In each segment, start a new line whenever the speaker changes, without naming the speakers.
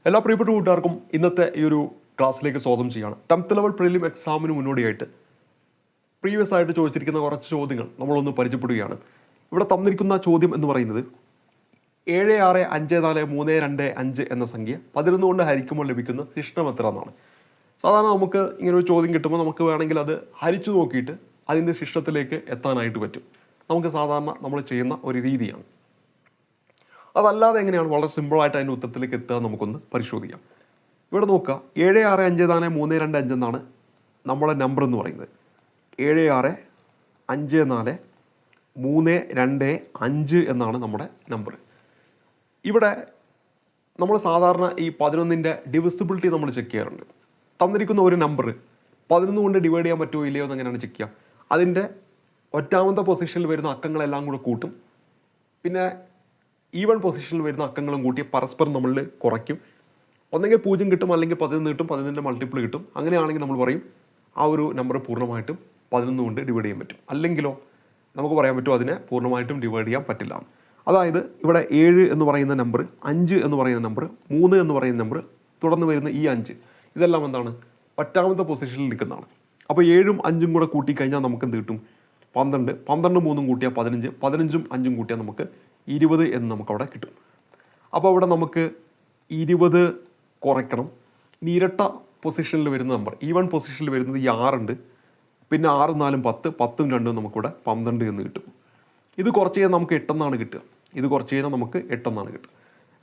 എല്ലാ പ്രിയപ്പെട്ട കൂട്ടുകാർക്കും ഇന്നത്തെ ഈ ഒരു ക്ലാസ്സിലേക്ക് സ്വാഗതം ചെയ്യുകയാണ്. 10th ലെവൽ പ്രിലിം എക്സാമിന് മുന്നോടിയായിട്ട് പ്രീവിയസ് ആയിട്ട് ചോദിച്ചിരിക്കുന്ന കുറച്ച് ചോദ്യങ്ങൾ നമ്മളൊന്ന് പരിചയപ്പെടുകയാണ്. ഇവിടെ തന്നിരിക്കുന്ന ചോദ്യം എന്ന് പറയുന്നത് 7654325 എന്ന സംഖ്യ 11 കൊണ്ട് ഹരിക്കുമ്പോൾ ലഭിക്കുന്ന ശിഷ്ടം എത്ര എന്നാണ്. സാധാരണ നമുക്ക് ഇങ്ങനെ ഒരു ചോദ്യം കിട്ടുമ്പോൾ നമുക്ക് വേണമെങ്കിൽ അത് ഹരിച്ചു നോക്കിയിട്ട് അതിൻ്റെ ശിഷ്ടത്തിലേക്ക് എത്താനായിട്ട് പറ്റും. നമുക്ക് സാധാരണ നമ്മൾ ചെയ്യുന്ന ഒരു രീതിയാണ്. അതല്ലാതെ എങ്ങനെയാണ് വളരെ സിമ്പിളായിട്ട് അതിൻ്റെ ഉത്തരത്തിലേക്ക് എത്തുക നമുക്കൊന്ന് പരിശോധിക്കാം. ഇവിടെ നോക്കുക, 7654325 എന്നാണ് നമ്മുടെ നമ്പർ എന്ന് പറയുന്നത്. 7654325 എന്നാണ് നമ്മുടെ നമ്പർ. ഇവിടെ നമ്മൾ സാധാരണ ഈ 11ൻ്റെ ഡിവിസിബിലിറ്റി നമ്മൾ ചെക്ക് ചെയ്യാറുണ്ട്. തന്നിരിക്കുന്ന ഒരു നമ്പർ 11 കൊണ്ട് ഡിവൈഡ് ചെയ്യാൻ പറ്റുമോ ഇല്ലയോ എന്ന് എങ്ങനെയാണ് ചെക്ക് ചെയ്യുക? അതിൻ്റെ ഒറ്റാമത്തെ പൊസിഷനിൽ വരുന്ന അക്കങ്ങളെല്ലാം കൂടെ കൂട്ടും, പിന്നെ ഈവൺ പൊസിഷനിൽ വരുന്ന അക്കങ്ങളും കൂട്ടി പരസ്പരം നമ്മൾ കുറയ്ക്കും. ഒന്നെങ്കിൽ 0 കിട്ടും, അല്ലെങ്കിൽ 11 കിട്ടും, 11ൻ്റെ മൾട്ടിപ്പിൾ കിട്ടും. അങ്ങനെയാണെങ്കിൽ നമ്മൾ പറയും ആ ഒരു നമ്പർ പൂർണ്ണമായിട്ടും 11 കൊണ്ട് ഡിവൈഡ് ചെയ്യാൻ പറ്റും. അല്ലെങ്കിലോ നമുക്ക് പറയാൻ പറ്റും അതിനെ പൂർണ്ണമായിട്ടും ഡിവൈഡ് ചെയ്യാൻ പറ്റില്ല. അതായത് ഇവിടെ 7 എന്ന് പറയുന്ന നമ്പർ, 5 എന്ന് പറയുന്ന നമ്പർ, 3 എന്ന് പറയുന്ന നമ്പർ, തുടർന്ന് വരുന്ന ഈ 5, ഇതെല്ലാം എന്താണ്? ഒറ്റാമത്തെ പൊസിഷനിൽ നിൽക്കുന്നതാണ്. അപ്പോൾ 7ഉം 5ഉം കൂടെ കൂട്ടിക്കഴിഞ്ഞാൽ നമുക്ക് എന്ത് കിട്ടും? 12. 12 3 കൂട്ടിയാൽ 15, 15ഉം 5ഉം കൂട്ടിയാൽ നമുക്ക് 20 എന്ന് നമുക്കവിടെ കിട്ടും. അപ്പോൾ അവിടെ നമുക്ക് 20 കുറയ്ക്കണം. ഇനി ഇരട്ട പൊസിഷനിൽ വരുന്ന നമ്പർ, ഈവൺ പൊസിഷനിൽ വരുന്നത് ഈ 6 ഉണ്ട്. പിന്നെ 6 4 10, 10ഉം 2ഉം നമുക്കിവിടെ 12 എന്ന് കിട്ടും. ഇത് കുറച്ച് കഴിഞ്ഞാൽ നമുക്ക് 8 എന്നാണ് കിട്ടുക. ഇത് കുറച്ച് കഴിഞ്ഞാൽ നമുക്ക് 8 എന്നാണ് കിട്ടുക.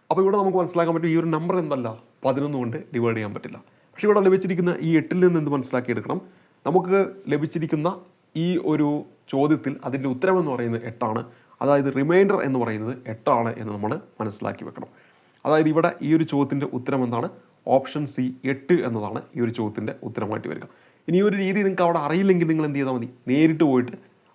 അപ്പോൾ ഇവിടെ നമുക്ക് മനസ്സിലാക്കാൻ പറ്റും ഈ ഒരു നമ്പർ എന്തല്ല, 11 കൊണ്ട് ഡിവൈഡ് ചെയ്യാൻ പറ്റില്ല. പക്ഷേ ഇവിടെ ലഭിച്ചിരിക്കുന്ന ഈ 8ൽ നിന്ന് എന്ത് മനസ്സിലാക്കിയെടുക്കണം? നമുക്ക് ലഭിച്ചിരിക്കുന്ന ഈ ഒരു ചോദ്യത്തിൽ അതിൻ്റെ ഉത്തരം എന്ന് പറയുന്നത് 8 ആണ്. അതായത് റിമൈൻഡർ എന്ന് പറയുന്നത് 8 ആണ് എന്ന് നമ്മൾ മനസ്സിലാക്കി വെക്കണം. അതായത് ഇവിടെ ഈ ഒരു ചോദ്യത്തിൻ്റെ ഉത്തരം എന്താണ്? ഓപ്ഷൻ സി 8 എന്നതാണ് ഈ ഒരു ചോദ്യത്തിൻ്റെ ഉത്തരമായിട്ട് വരിക. ഇനി ഈ ഒരു രീതി നിങ്ങൾക്ക് അവിടെ അറിയില്ലെങ്കിൽ നിങ്ങൾ എന്ത് ചെയ്താൽ മതി? നേരിട്ട് പോയിട്ട്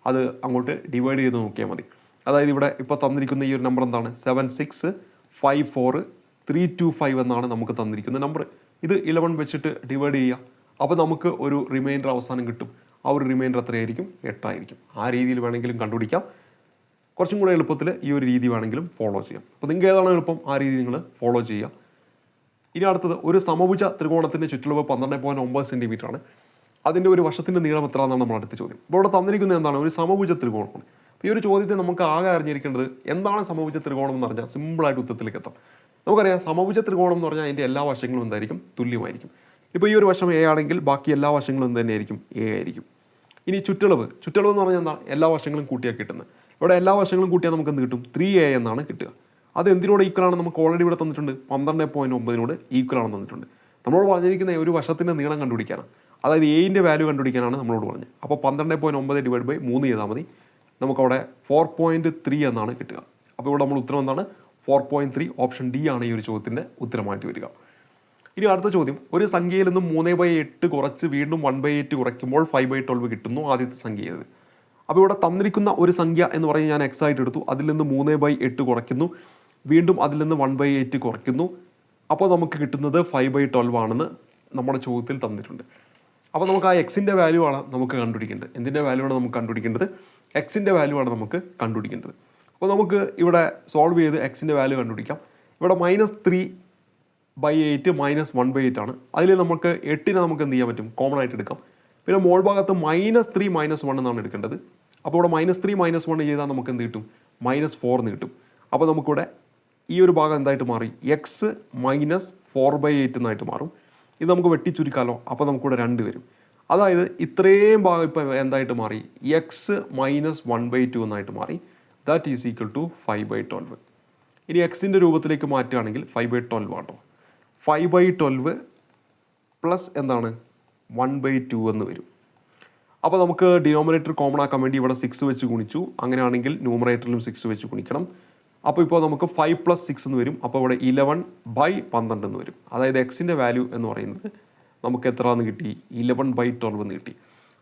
അത് അങ്ങോട്ട് ഡിവൈഡ് ചെയ്ത് നോക്കിയാൽ മതി. അതായത് ഇവിടെ ഇപ്പോൾ തന്നിരിക്കുന്ന ഈ ഒരു നമ്പർ എന്താണ്? 7654325 എന്നാണ് നമുക്ക് തന്നിരിക്കുന്ന നമ്പർ. ഇത് 11 വെച്ചിട്ട് ഡിവൈഡ് ചെയ്യുക. അപ്പോൾ നമുക്ക് ഒരു റിമൈൻഡർ അവസാനം കിട്ടും. ആ ഒരു റിമൈൻഡർ എത്രയായിരിക്കും? 8 ആയിരിക്കും. ആ രീതിയിൽ വേണമെങ്കിലും കണ്ടുപിടിക്കാം. കുറച്ചും കൂടെ എളുപ്പത്തിൽ ഈ ഒരു രീതി വേണമെങ്കിലും ഫോളോ ചെയ്യാം. അപ്പോൾ നിങ്ങൾക്ക് ഏതാണ് എളുപ്പം ആ രീതി നിങ്ങൾ ഫോളോ ചെയ്യുക. ഇനി അടുത്തത്, ഒരു സമഭുജ ത്രികോണത്തിൻ്റെ ചുറ്റളവ് 12.9 സെൻറ്റിമീറ്റർ ആണ്. അതിൻ്റെ ഒരു വശത്തിൻ്റെ നീളം എത്ര എന്നാണ് നമ്മൾ അടുത്ത ചോദ്യം. ഇപ്പോൾ ഇവിടെ തന്നിരിക്കുന്നത് എന്താണ്? ഒരു സമഭുജ ത്രികോണമാണ്. അപ്പോൾ ഈ ഒരു ചോദ്യത്തെ നമുക്ക് ആകെ അറിഞ്ഞിരിക്കേണ്ടത് എന്താണ് സമഭുജ ത്രികോണം എന്ന് പറഞ്ഞാൽ സിമ്പിളായിട്ട് ഉത്തരത്തിലേക്ക് എത്താം. നമുക്കറിയാം സമഭുജ ത്രികോണം എന്ന് പറഞ്ഞാൽ അതിൻ്റെ എല്ലാ വശങ്ങളും എന്തായിരിക്കും? തുല്യമായിരിക്കും. ഇപ്പോൾ ഈ ഒരു വശം എ ആണെങ്കിൽ ബാക്കി എല്ലാ വശങ്ങളും എന്ത് തന്നെയായിരിക്കും? എ ആയിരിക്കും. ഇനി ചുറ്റളവ് എന്ന് പറഞ്ഞാൽ എന്താണ്? എല്ലാ വശങ്ങളും കൂട്ടിയാൽ കിട്ടുന്നത്. ഇവിടെ എല്ലാ വശങ്ങളും കൂട്ടിയാൽ നമുക്ക് എന്ത് കിട്ടും? 3a എന്നാണ് കിട്ടുക. അത് എന്തിനോട് ഈക്വലാണ്? നമുക്ക് ഓൾറെഡി ഇവിടെ തന്നിട്ടുണ്ട് 12.9 ഈക്വലാണെന്ന് തന്നിട്ടുണ്ട്. നമ്മളോട് പറഞ്ഞിരിക്കുന്ന ഒരു വശത്തിൻ്റെ നീളം കണ്ടുപിടിക്കാനാണ്. അതായത് എയിൻ്റെ വാല്യൂ കണ്ടുപിടിക്കാനാണ് നമ്മളോട് പറഞ്ഞത്. അപ്പോൾ 12.9 ഡിവൈഡ് ബൈ 3 ചെയ്താൽ മതി. നമുക്കവിടെ 4.3 എന്നാണ് കിട്ടുക. അപ്പോൾ ഇവിടെ നമ്മൾ ഉത്തരം എന്താണ്? 4.3. ഓപ്ഷൻ ഡി ആണ് ഈ ഒരു ചോദ്യത്തിൻ്റെ ഉത്തരമായിട്ട് വരിക. ഇനി അടുത്ത ചോദ്യം, ഒരു സംഖ്യയിൽ നിന്നും 3/8 കുറച്ച് വീണ്ടും 1/8 കുറയ്ക്കുമ്പോൾ 5/12 കിട്ടുന്നു. ആദ്യത്തെ സംഖ്യ ഏത്? അപ്പോൾ ഇവിടെ തന്നിരിക്കുന്ന ഒരു സംഖ്യ എന്ന് പറഞ്ഞാൽ ഞാൻ എക്സ് ആയിട്ട് എടുത്തു. അതിൽ നിന്ന് 3/8 കുറയ്ക്കുന്നു, വീണ്ടും അതിൽ നിന്ന് 1/8 കുറയ്ക്കുന്നു. അപ്പോൾ നമുക്ക് കിട്ടുന്നത് 5/12 ആണെന്ന് നമ്മുടെ ചോദ്യത്തിൽ തന്നിട്ടുണ്ട്. അപ്പോൾ നമുക്ക് ആ എക്സിൻ്റെ വാല്യൂ ആണ് നമുക്ക് കണ്ടുപിടിക്കേണ്ടത്. എന്തിൻ്റെ വാല്യൂ ആണ് നമുക്ക് കണ്ടുപിടിക്കേണ്ടത്? എക്സിൻ്റെ വാല്യൂ ആണ് നമുക്ക് കണ്ടുപിടിക്കേണ്ടത്. അപ്പോൾ നമുക്ക് ഇവിടെ സോൾവ് ചെയ്ത് എക്സിൻ്റെ വാല്യൂ കണ്ടുപിടിക്കാം. ഇവിടെ -3/8 -1/8 ആണ്. അതിൽ നമുക്ക് 8നെ നമുക്ക് എന്ത് ചെയ്യാൻ പറ്റും? കോമൺ ആയിട്ട് എടുക്കാം. പിന്നെ മോൾ ഭാഗത്ത് -3 -1 എന്നാണ് എടുക്കേണ്ടത്. അപ്പോൾ ഇവിടെ -3 -1 ചെയ്താൽ നമുക്ക് എന്ത് കിട്ടും? -4 എന്ന് കിട്ടും. അപ്പോൾ നമുക്കിവിടെ ഈ ഒരു ഭാഗം എന്തായിട്ട് മാറി? എക്സ് -4/8 എന്നായിട്ട് മാറും. ഇത് നമുക്ക് വെട്ടിച്ചുരുക്കാലോ. അപ്പോൾ നമുക്കിവിടെ 2 വരും. അതായത് ഇത്രയും ഭാഗം ഇപ്പോൾ എന്തായിട്ട് മാറി? എക്സ് -1/2 എന്നായിട്ട് മാറി. That is equal to 5/12. ഇനി എക്സിൻ്റെ രൂപത്തിലേക്ക് മാറ്റുകയാണെങ്കിൽ 5/12 ആട്ടോ. 5/12 പ്ലസ് എന്താണ്? 1/2 എന്ന് വരും. അപ്പോൾ നമുക്ക് ഡിനോമിനേറ്റർ കോമൺ ആക്കാൻ വേണ്ടി ഇവിടെ 6 വെച്ച് ഗുണിച്ചു. അങ്ങനെയാണെങ്കിൽ ന്യൂമറേറ്ററിലും 6 വെച്ച് ഗുണിക്കണം. അപ്പോൾ ഇപ്പോൾ നമുക്ക് 5 + 6 എന്ന് വരും. അപ്പോൾ ഇവിടെ 11/12 എന്ന് വരും. അതായത് എക്സിൻ്റെ വാല്യൂ എന്ന് പറയുന്നത് നമുക്ക് എത്ര എന്ന് കിട്ടി? 11/12 എന്ന് കിട്ടി.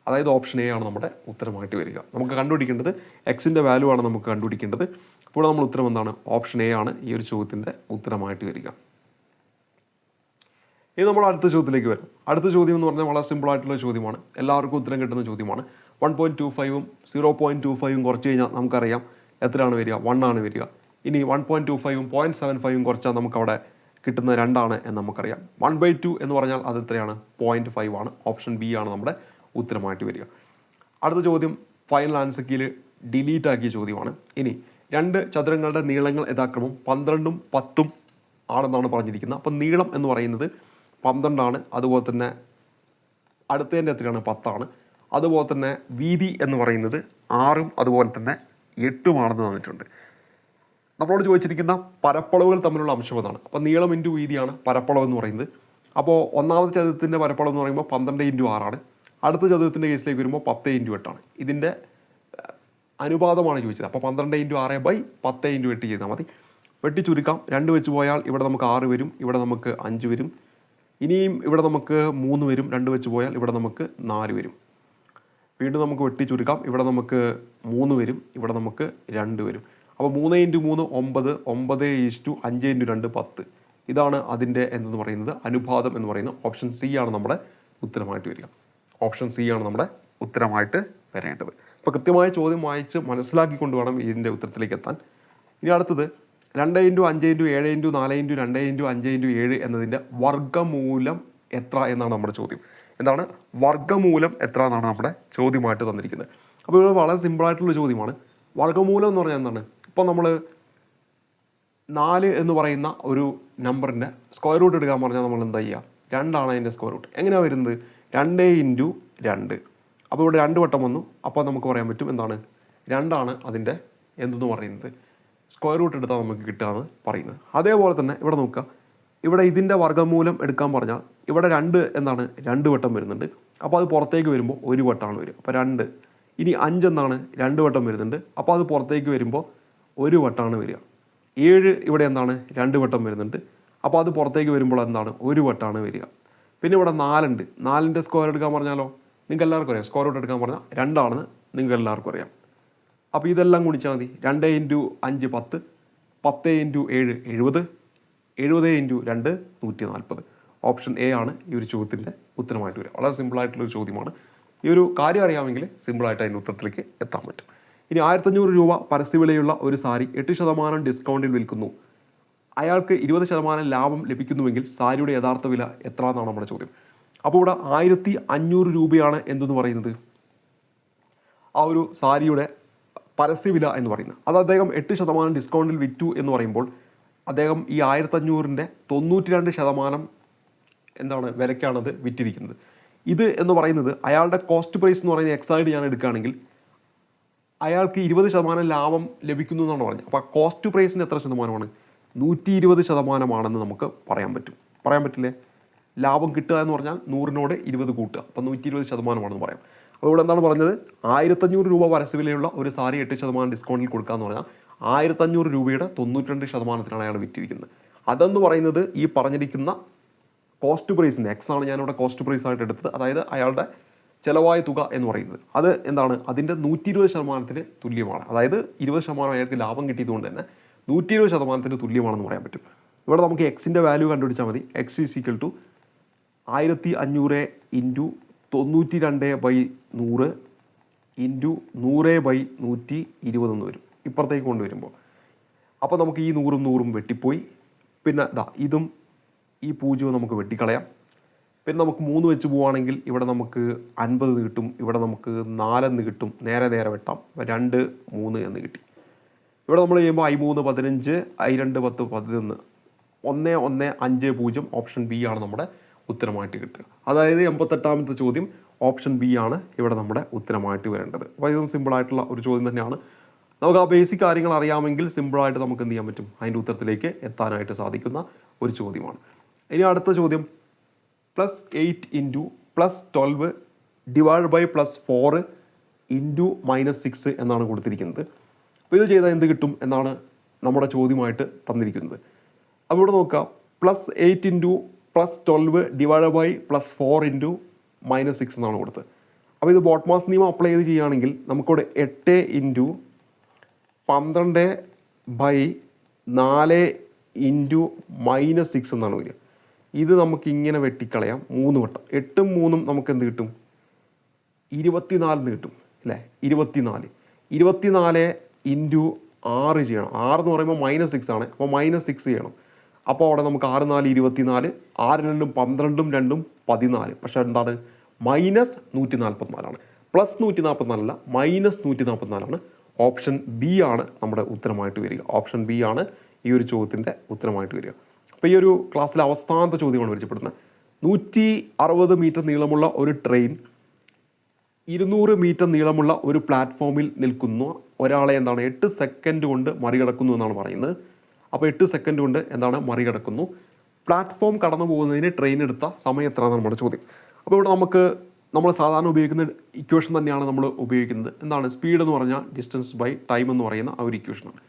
അതായത് ഓപ്ഷൻ എ ആണ് നമ്മുടെ ഉത്തരമായിട്ട് വരിക. നമുക്ക് കണ്ടുപിടിക്കേണ്ടത് എക്സിൻ്റെ വാല്യൂ ആണ് നമുക്ക് കണ്ടുപിടിക്കേണ്ടത്. അപ്പോൾ നമ്മൾ ഉത്തരം എന്താണ്? ഓപ്ഷൻ എ ആണ് ഈ ഒരു ചോദ്യത്തിൻ്റെ ഉത്തരമായിട്ട് വരിക. ഇനി നമ്മൾ അടുത്ത ചോദ്യത്തിലേക്ക് വരാം. അടുത്ത ചോദ്യം എന്ന് പറഞ്ഞാൽ വളരെ സിമ്പിളായിട്ടുള്ള ചോദ്യമാണ്. എല്ലാവർക്കും ഉത്തരം കിട്ടുന്ന ചോദ്യമാണ്. 1.25ഉം 0.25ഉം കുറച്ച് കഴിഞ്ഞാൽ നമുക്കറിയാം എത്രയാണ് വരിക? 1 ആണ് വരിക. ഇനി 1.25ഉം 0.75ഉം കുറച്ചാൽ നമുക്കവിടെ കിട്ടുന്ന 2 ആണ് എന്ന് നമുക്കറിയാം. 1/2 എന്ന് പറഞ്ഞാൽ അത് എത്രയാണ്? 0.5 ആണ്. ഓപ്ഷൻ ബി ആണ് നമ്മുടെ ഉത്തരമായിട്ട് വരിക. അടുത്ത ചോദ്യം ഫൈനൽ ആൻസർ കീയിൽ ഡിലീറ്റ് ആക്കിയ ചോദ്യമാണ്. ഇനി 2 ചതുരങ്ങളുടെ നീളങ്ങൾ യഥാക്രമം 12ഉം 10ഉം ആണെന്നാണ് പറഞ്ഞിരിക്കുന്നത്. അപ്പം നീളം എന്ന് പറയുന്നത് 12 ആണ്. അതുപോലെ തന്നെ അടുത്തതിൻ്റെ എത്രയാണ്? 10 ആണ്. അതുപോലെ തന്നെ വീതി എന്ന് പറയുന്നത് 6ഉം അതുപോലെ തന്നെ 8ഉം ആണെന്ന് തന്നിട്ടുണ്ട്. നമ്മളോട് ചോദിച്ചിരിക്കുന്ന പരപ്പളവുകൾ തമ്മിലുള്ള അംശം അതാണ്. അപ്പോൾ നീളം ഇൻറ്റു വീതിയാണ് പരപ്പളവ് എന്ന് പറയുന്നത്. അപ്പോൾ ഒന്നാമത്തെ ചതുരത്തിൻ്റെ പരപ്പളവ് എന്ന് പറയുമ്പോൾ 12 × 6 ആണ്. അടുത്ത ചതുരത്തിൻ്റെ കേസിലേക്ക് വരുമ്പോൾ 10 × 8 ആണ്. ഇതിൻ്റെ അനുപാതമാണ് ചോദിച്ചത്. അപ്പോൾ 12 × 6/10 × 8 ചെയ്താൽ മതി. വെട്ടി ചുരുക്കാം. 2 വെച്ച് പോയാൽ ഇവിടെ നമുക്ക് 6 വരും, ഇവിടെ നമുക്ക് 5 വരും. ഇനിയും ഇവിടെ നമുക്ക് 3 വരും. 2 വെച്ച് പോയാൽ ഇവിടെ നമുക്ക് 4 വരും. വീണ്ടും നമുക്ക് വെട്ടി ചുരുക്കാം. ഇവിടെ നമുക്ക് 3 വരും, ഇവിടെ നമുക്ക് 2 വരും. അപ്പോൾ 3 × 3 9, 9:5 × 2 10. ഇതാണ് അതിൻ്റെ എന്തെന്ന് പറയുന്നത് അനുപാതം എന്ന് പറയുന്നത്. ഓപ്ഷൻ സി ആണ് നമ്മുടെ ഉത്തരമായിട്ട് വരിക. ഓപ്ഷൻ സി ആണ് നമ്മുടെ ഉത്തരമായിട്ട് വരേണ്ടത്. അപ്പോൾ കൃത്യമായ ചോദ്യം വായിച്ച് മനസ്സിലാക്കിക്കൊണ്ട് വേണം ഇതിൻ്റെ ഉത്തരത്തിലേക്ക് എത്താൻ. ഇനി അടുത്തത് 2 × 5 × 7 × 4 × 2 × 5 × 7 എന്നതിൻ്റെ വർഗ്ഗമൂലം എത്ര എന്നാണ് നമ്മുടെ ചോദ്യം. എന്താണ് വർഗ്ഗമൂലം എത്ര എന്നാണ് നമ്മുടെ ചോദ്യമായിട്ട് തന്നിരിക്കുന്നത്. അപ്പോൾ ഇത് വളരെ സിമ്പിളായിട്ടുള്ള ചോദ്യമാണ്. വർഗ്ഗമൂലം എന്ന് പറഞ്ഞാൽ എന്താണ്? ഇപ്പോൾ നമ്മൾ 4 എന്ന് പറയുന്ന ഒരു നമ്പറിൻ്റെ സ്ക്വയർ റൂട്ട് എടുക്കാൻ പറഞ്ഞാൽ നമ്മൾ എന്താ ചെയ്യുക? 2 ആണ് അതിൻ്റെ സ്ക്വയർ റൂട്ട്. എങ്ങനെയാണ് വരുന്നത്? 2 × 2. അപ്പോൾ ഇവിടെ 2 വട്ടം വന്നു. അപ്പോൾ നമുക്ക് പറയാൻ പറ്റും എന്താണ്? 2 ആണ് അതിൻ്റെ എന്തെന്ന് പറയുന്നത് സ്ക്വയർ റൂട്ട് എടുത്താൽ നമുക്ക് കിട്ടുകയെന്ന് പറയുന്നത്. അതേപോലെ തന്നെ ഇവിടെ നോക്കുക. ഇവിടെ ഇതിൻ്റെ വർഗ്ഗമൂലം എടുക്കാൻ പറഞ്ഞാൽ ഇവിടെ 2 എന്താണ്? 2 വട്ടം വരുന്നുണ്ട്. അപ്പോൾ അത് പുറത്തേക്ക് വരുമ്പോൾ 1 വട്ടമാണ് വരിക. അപ്പോൾ 2. ഇനി 5 എന്താണ്? 2 വട്ടം വരുന്നുണ്ട്. അപ്പോൾ അത് പുറത്തേക്ക് വരുമ്പോൾ 1 വട്ടമാണ് വരിക. 7 ഇവിടെ എന്താണ്? 2 വട്ടം വരുന്നുണ്ട്. അപ്പോൾ അത് പുറത്തേക്ക് വരുമ്പോൾ എന്താണ്? 1 വട്ടമാണ് വരിക. പിന്നെ ഇവിടെ 4 ഉണ്ട്. 4ൻ്റെ സ്ക്വയർ എടുക്കാൻ പറഞ്ഞാലോ നിങ്ങൾക്ക് എല്ലാവർക്കും അറിയാം. സ്ക്വയർ റൂട്ട് എടുക്കാൻ പറഞ്ഞാൽ 2 ആണെന്ന് നിങ്ങൾക്ക് എല്ലാവർക്കും അറിയാം. അപ്പോൾ ഇതെല്ലാം ഗുണിച്ചാൽ മതി. 2 × 5 10, 10 × 7 70, 70 × 2 140. ഓപ്ഷൻ എ ആണ് ഈ ഒരു ചോദ്യത്തിൻ്റെ ഉത്തരമായിട്ട് വരിക. വളരെ സിമ്പിളായിട്ടുള്ളൊരു ചോദ്യമാണ്. ഈ ഒരു കാര്യം അറിയാമെങ്കിൽ സിമ്പിളായിട്ട് അതിൻ്റെ ഉത്തരത്തിലേക്ക് എത്താൻ പറ്റും. ഇനി 1500 രൂപ പരസ്യവിലയുള്ള ഒരു സാരി 8% ഡിസ്കൗണ്ടിൽ വിൽക്കുന്നു. അയാൾക്ക് 20% ലാഭം ലഭിക്കുന്നുവെങ്കിൽ സാരിയുടെ യഥാർത്ഥ വില എത്ര എന്നാണ് നമ്മുടെ ചോദ്യം. അപ്പോൾ ഇവിടെ 1500 രൂപയാണ് എന്തെന്ന് പറയുന്നത് ആ ഒരു സാരിയുടെ പരസ്യവില എന്ന് പറയുന്നത്. അത് അദ്ദേഹം 8% ഡിസ്കൗണ്ടിൽ വിറ്റു എന്ന് പറയുമ്പോൾ അദ്ദേഹം ഈ 1500ൻ്റെ 92% എന്താണ് വിലയ്ക്കാണത് വിറ്റിരിക്കുന്നത്. ഇത് എന്ന് പറയുന്നത് അയാളുടെ കോസ്റ്റ് പ്രൈസ് എന്ന് പറയുന്നത് എക്സായിട്ട് ഞാൻ എടുക്കുകയാണെങ്കിൽ അയാൾക്ക് 20% ലാഭം ലഭിക്കുന്നു എന്നാണ് പറഞ്ഞത്. അപ്പോൾ കോസ്റ്റ് പ്രൈസിന് എത്ര ശതമാനമാണ്? 120% നമുക്ക് പറയാൻ പറ്റും. പറയാൻ പറ്റില്ലേ? ലാഭം കിട്ടുക എന്ന് പറഞ്ഞാൽ 100നോട് 20 കൂട്ടുക. അപ്പോൾ 120% പറയാം. അപ്പോൾ ഇവിടെ എന്താണ് പറഞ്ഞത്? 1500 രൂപ പരസ്യവിലയുള്ള ഒരു സാരി 8% ഡിസ്കൗണ്ടിൽ കൊടുക്കുക എന്ന് പറഞ്ഞാൽ 1500 രൂപയുടെ 92%-ത്തിനാണ് അയാൾ വിറ്റിരിക്കുന്നത്. അതെന്ന് പറയുന്നത് ഈ പറഞ്ഞിരിക്കുന്ന കോസ്റ്റ് പ്രൈസിൻ്റെ എക്സ് ആണ് ഞാനിവിടെ കോസ്റ്റ് പ്രൈസ് ആയിട്ട് എടുത്തത്. അതായത് അയാളുടെ ചിലവായ തുക എന്ന് പറയുന്നത് അത് എന്താണ്? അതിൻ്റെ 120%-ത്തിന് തുല്യമാണ്. അതായത് 20% അയാൾക്ക് ലാഭം കിട്ടിയതുകൊണ്ട് തന്നെ 120%-ത്തിന് തുല്യമാണെന്ന് പറയാൻ പറ്റും. ഇവിടെ നമുക്ക് എക്സിൻ്റെ വാല്യൂ കണ്ടുപിടിച്ചാൽ മതി. എക്സ് ഈസ് ഈക്വൽ ടു 1500 × 92/100 × 100/120 എന്ന് വരും. ഇപ്പുറത്തേക്ക് കൊണ്ടുവരുമ്പോൾ അപ്പോൾ നമുക്ക് ഈ 100ഉം 100ഉം വെട്ടിപ്പോയി. പിന്നെ ഇതും ഈ 0 നമുക്ക് വെട്ടിക്കളയാം. പിന്നെ നമുക്ക് 3 വെച്ച് പോവുകയാണെങ്കിൽ ഇവിടെ നമുക്ക് 50 കിട്ടും. ഇവിടെ നമുക്ക് 4 എന്ന് കിട്ടും. നേരെ വെട്ടാം. 2 3 എന്ന് കിട്ടി. ഇവിടെ നമ്മൾ ചെയ്യുമ്പോൾ I3 15, I2 10 11, 1150. ഓപ്ഷൻ ബി ആണ് നമ്മുടെ ഉത്തരമായിട്ട് കിട്ടുക. അതായത് 88ാമത്തെ ചോദ്യം ഓപ്ഷൻ ബി ആണ് ഇവിടെ നമ്മുടെ ഉത്തരമായിട്ട് വരേണ്ടത്. അപ്പോൾ ഇതും സിമ്പിളായിട്ടുള്ള ഒരു ചോദ്യം തന്നെയാണ്. നമുക്ക് ആ ബേസിക് കാര്യങ്ങൾ അറിയാമെങ്കിൽ സിമ്പിളായിട്ട് നമുക്ക് എന്ത് ചെയ്യാൻ പറ്റും? അതിൻ്റെ ഉത്തരത്തിലേക്ക് എത്താനായിട്ട് സാധിക്കുന്ന ഒരു ചോദ്യമാണ്. ഇനി അടുത്ത ചോദ്യം +8 × +12 / +4 × -6 എന്നാണ് കൊടുത്തിരിക്കുന്നത്. അപ്പോൾ ഇത് ചെയ്താൽ എന്ത് കിട്ടും എന്നാണ് നമ്മുടെ ചോദ്യമായിട്ട് തന്നിരിക്കുന്നത്. അപ്പോൾ ഇവിടെ നോക്കുക. +8 × +12 / +4 × -6 എന്നാണ് കൊടുത്തത്. അപ്പോൾ ഇത് ബോട്ട്മാസ് നിയമം അപ്ലൈ ചെയ്ത് ചെയ്യുകയാണെങ്കിൽ നമുക്കിവിടെ 8 × 12/4 × -6 എന്നാണ് വരിക. ഇത് നമുക്ക് ഇങ്ങനെ വെട്ടിക്കളയാം 3 വട്ടം. 8ഉം 3ഉം നമുക്ക് എന്ത് കിട്ടും? 24 എന്ന് കിട്ടും അല്ലേ? 24 × 6 ചെയ്യണം. 6 എന്ന് പറയുമ്പോൾ -6 ആണ്. അപ്പോൾ -6 ചെയ്യണം. അപ്പോൾ അവിടെ നമുക്ക് 6 4 24, 6 2 12 2 14. പക്ഷേ എന്താണ് മൈനസ് 144ആണ്, പ്ലസ് 144 അല്ല, മൈനസ് 144ആണ്. ഓപ്ഷൻ ബി ആണ് നമ്മുടെ ഉത്തരമായിട്ട് വരിക. ഓപ്ഷൻ ബി ആണ് ഈ ഒരു ചോദ്യത്തിൻ്റെ ഉത്തരമായിട്ട് വരിക. അപ്പോൾ ഈ ഒരു ക്ലാസ്സിലെ അവസാനത്തെ ചോദ്യമാണ് പരിചയപ്പെടുന്നത്. 160 മീറ്റർ നീളമുള്ള ഒരു ട്രെയിൻ 200 മീറ്റർ നീളമുള്ള ഒരു പ്ലാറ്റ്ഫോമിൽ നിൽക്കുന്ന ഒരാളെ എന്താണ് 8 സെക്കൻഡ് കൊണ്ട് മറികടക്കുന്നു എന്നാണ് പറയുന്നത്. അപ്പോൾ 8 സെക്കൻഡ് കൊണ്ട് എന്താണ് മറികടക്കുന്നു. പ്ലാറ്റ്ഫോം കടന്നു പോകുന്നതിന് ട്രെയിൻ എടുത്ത സമയം എത്രയാണ് നമ്മുടെ ചോദ്യം. അപ്പോൾ ഇവിടെ നമ്മൾ സാധാരണ ഉപയോഗിക്കുന്ന ഇക്വേഷൻ തന്നെയാണ് നമ്മൾ ഉപയോഗിക്കുന്നത്. എന്താണ് സ്പീഡ് എന്ന് പറഞ്ഞാൽ ഡിസ്റ്റൻസ് ബൈ ടൈം എന്ന് പറയുന്ന ആ ഒരു ഇക്വേഷനാണ്.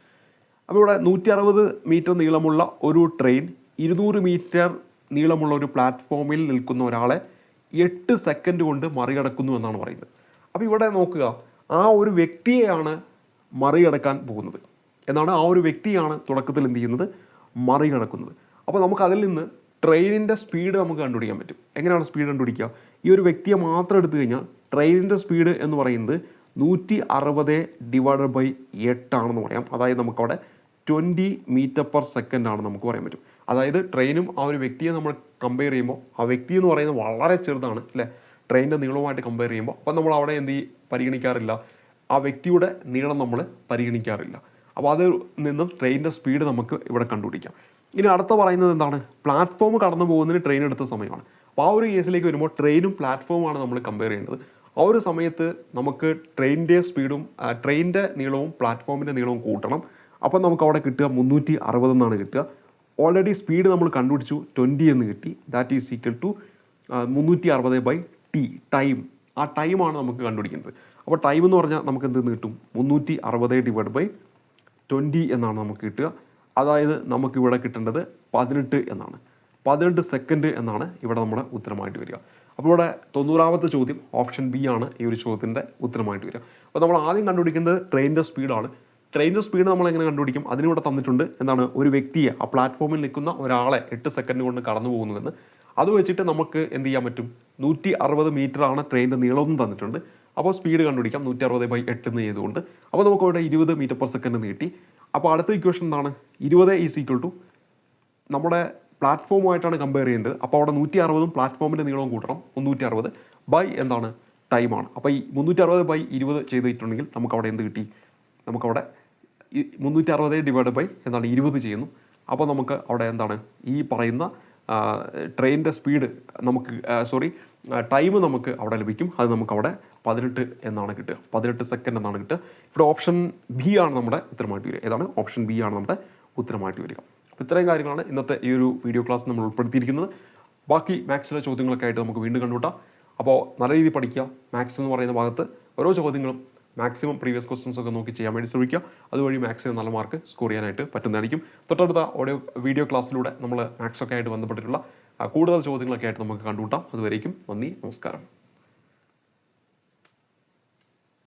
അപ്പോൾ ഇവിടെ 160 മീറ്റർ നീളമുള്ള ഒരു ട്രെയിൻ 200 മീറ്റർ നീളമുള്ള ഒരു പ്ലാറ്റ്ഫോമിൽ നിൽക്കുന്ന ഒരാളെ 8 സെക്കൻഡ് കൊണ്ട് മറികടക്കുന്നു എന്നാണ് പറയുന്നത്. അപ്പോൾ ഇവിടെ നോക്കുക, ആ ഒരു വ്യക്തിയെയാണ് മറികടക്കാൻ പോകുന്നത് എന്നാണ്. ആ ഒരു വ്യക്തിയാണ് തുടക്കത്തിൽ എന്ത് ചെയ്യുന്നത്, മറികടക്കുന്നത്. അപ്പോൾ നമുക്ക് അതിൽ നിന്ന് ട്രെയിനിൻ്റെ സ്പീഡ് നമുക്ക് കണ്ടുപിടിക്കാൻ പറ്റും. എങ്ങനെയാണ് സ്പീഡ് കണ്ടുപിടിക്കുക? ഈ ഒരു വ്യക്തിയെ മാത്രം എടുത്തു കഴിഞ്ഞാൽ ട്രെയിനിൻ്റെ സ്പീഡ് എന്ന് പറയുന്നത് 160 ഡിവൈഡഡ് ബൈ 8 ആണെന്ന് പറയാം. അതായത് നമുക്കവിടെ 20 മീറ്റർ പെർ സെക്കൻഡ് ആണ് നമുക്ക് പറയാൻ പറ്റും. അതായത് ട്രെയിനും ആ ഒരു വ്യക്തിയെ നമ്മൾ കമ്പയർ ചെയ്യുമ്പോൾ ആ വ്യക്തി എന്ന് പറയുന്നത് വളരെ ചെറുതാണ് അല്ലേ, ട്രെയിനിൻ്റെ നീളവുമായിട്ട് കമ്പയർ ചെയ്യുമ്പോൾ. അപ്പം നമ്മൾ അവിടെ പരിഗണിക്കാറില്ല, ആ വ്യക്തിയുടെ നീളം നമ്മൾ പരിഗണിക്കാറില്ല. അപ്പോൾ അതിൽ നിന്നും ട്രെയിനിൻ്റെ സ്പീഡ് നമുക്ക് ഇവിടെ കണ്ടുപിടിക്കാം. ഇനി അടുത്ത പറയുന്നത് എന്താണ്, പ്ലാറ്റ്ഫോം കടന്നു പോകുന്നതിന് ട്രെയിൻ എടുത്ത സമയമാണ്. അപ്പോൾ ആ ഒരു കേസിലേക്ക് വരുമ്പോൾ ട്രെയിനും പ്ലാറ്റ്ഫോമാണ് നമ്മൾ കമ്പയർ ചെയ്യേണ്ടത്. ആ ഒരു സമയത്ത് നമുക്ക് ട്രെയിനിൻ്റെ സ്പീഡും ട്രെയിനിൻ്റെ നീളവും പ്ലാറ്റ്ഫോമിൻ്റെ നീളവും കൂട്ടണം. അപ്പോൾ നമുക്ക് അവിടെ കിട്ടുക 360 എന്നാണ് കിട്ടുക. ഓൾറെഡി സ്പീഡ് നമ്മൾ കണ്ടുപിടിച്ചു 20 എന്ന് കിട്ടി. That is equal to 360 by t, time. ആ ടൈമാണ് നമുക്ക് കണ്ടുപിടിക്കുന്നത്. അപ്പോൾ ടൈം എന്ന് പറഞ്ഞാൽ നമുക്ക് എന്ത് കിട്ടും, 360 ഡിവൈഡ് ബൈ 20 എന്നാണ് നമുക്ക് കിട്ടുക. അതായത് നമുക്കിവിടെ കിട്ടേണ്ടത് 18 എന്നാണ്, 18 സെക്കൻഡ് എന്നാണ് ഇവിടെ നമ്മുടെ ഉത്തരമായിട്ട് വരിക. അപ്പോൾ ഇവിടെ 90ാമത്തെ ചോദ്യം ഓപ്ഷൻ ബി ആണ് ഈ ഒരു ചോദ്യത്തിൻ്റെ ഉത്തരമായിട്ട് വരിക. അപ്പോൾ നമ്മൾ ആദ്യം കണ്ടുപിടിക്കേണ്ടത് ട്രെയിനിൻ്റെ സ്പീഡാണ്. ട്രെയിനിൻ്റെ സ്പീഡ് നമ്മൾ എങ്ങനെ കണ്ടുപിടിക്കും, അതിനിവിടെ തന്നിട്ടുണ്ട്. എന്താണ്, ഒരു വ്യക്തിയെ, ആ പ്ലാറ്റ്ഫോമിൽ നിൽക്കുന്ന ഒരാളെ 8 സെക്കൻഡ് കൊണ്ട് കടന്നു പോകുന്നുവെന്ന്. അത് വെച്ചിട്ട് നമുക്ക് എന്ത് ചെയ്യാൻ പറ്റും, 160 മീറ്ററാണ് ട്രെയിനിൻ്റെ നീളമെന്ന് തന്നിട്ടുണ്ട്. അപ്പോൾ സ്പീഡ് കണ്ടുപിടിക്കാം 160 ബൈ 8 എന്ന് ചെയ്തുകൊണ്ട്. അപ്പോൾ നമുക്ക് ഇവിടെ 20 മീറ്റർ പെർ സെക്കൻഡ് നീട്ടി. അപ്പോൾ അടുത്ത ഇക്വേഷൻ എന്താണ്, 20 ഈസ് ഈക്വൽ ടു നമ്മുടെ പ്ലാറ്റ്ഫോമുമായിട്ടാണ് കമ്പയർ ചെയ്യേണ്ടത്. അപ്പോൾ അവിടെ 160ഉം പ്ലാറ്റ്ഫോമിൻ്റെ നീളവും കൂട്ടണം, 360 ബൈ എന്താണ് ടൈമാണ്. അപ്പോൾ ഈ 360 ബൈ 20 ചെയ്തിട്ടുണ്ടെങ്കിൽ നമുക്കവിടെ എന്ത് കിട്ടി, നമുക്കവിടെ 360 ഡിവൈഡ് ബൈ എന്താണ് 20 ചെയ്യുന്നു. അപ്പോൾ നമുക്ക് അവിടെ എന്താണ് ഈ പറയുന്ന ട്രെയിനിൻ്റെ സ്പീഡ് നമുക്ക് ടൈം നമുക്ക് അവിടെ ലഭിക്കും. അത് നമുക്കവിടെ 18 എന്നാണ് കിട്ടുക, 18 സെക്കൻഡ് എന്നാണ് കിട്ടുക. ഇവിടെ ഓപ്ഷൻ ബി ആണ് നമ്മുടെ ഉത്തരമായിട്ട് വരിക. ഏതാണ്, ഓപ്ഷൻ ബി ആണ് നമ്മുടെ ഉത്തരമായിട്ട് വരിക. അപ്പോൾ ഇത്രയും കാര്യങ്ങളാണ് ഇന്നത്തെ ഈ ഒരു വീഡിയോ ക്ലാസ് നമ്മൾ ഉൾപ്പെടുത്തിയിരിക്കുന്നത്. ബാക്കി മാത്സിലെ ചോദ്യങ്ങളൊക്കെ ആയിട്ട് നമുക്ക് വീണ്ടും കണ്ടുമുട്ടാം. അപ്പോൾ നല്ല രീതിയിൽ പഠിക്കുക. മാത്സ് എന്ന് പറയുന്ന ഭാഗത്ത് ഓരോ ചോദ്യങ്ങളും മാക്സിമം പ്രീവിയസ് ക്വസ്റ്റൻസ് ഒക്കെ നോക്കി ചെയ്യാൻ വേണ്ടി ശ്രമിക്കുക. അതുവഴി മാത്സിന് നല്ല മാർക്ക് സ്കോർ ചെയ്യാനായിട്ട് പറ്റുന്നതായിരിക്കും. തൊട്ടടുത്ത വീഡിയോ ക്ലാസ്സിലൂടെ നമ്മൾ മാത്സൊക്കെ ആയിട്ട് ബന്ധപ്പെട്ടിട്ടുള്ള കൂടുതൽ ചോദ്യങ്ങളൊക്കെ ആയിട്ട് നമുക്ക് കണ്ടുമുട്ടാം. അതുവരേക്കും നന്ദി, നമസ്കാരം.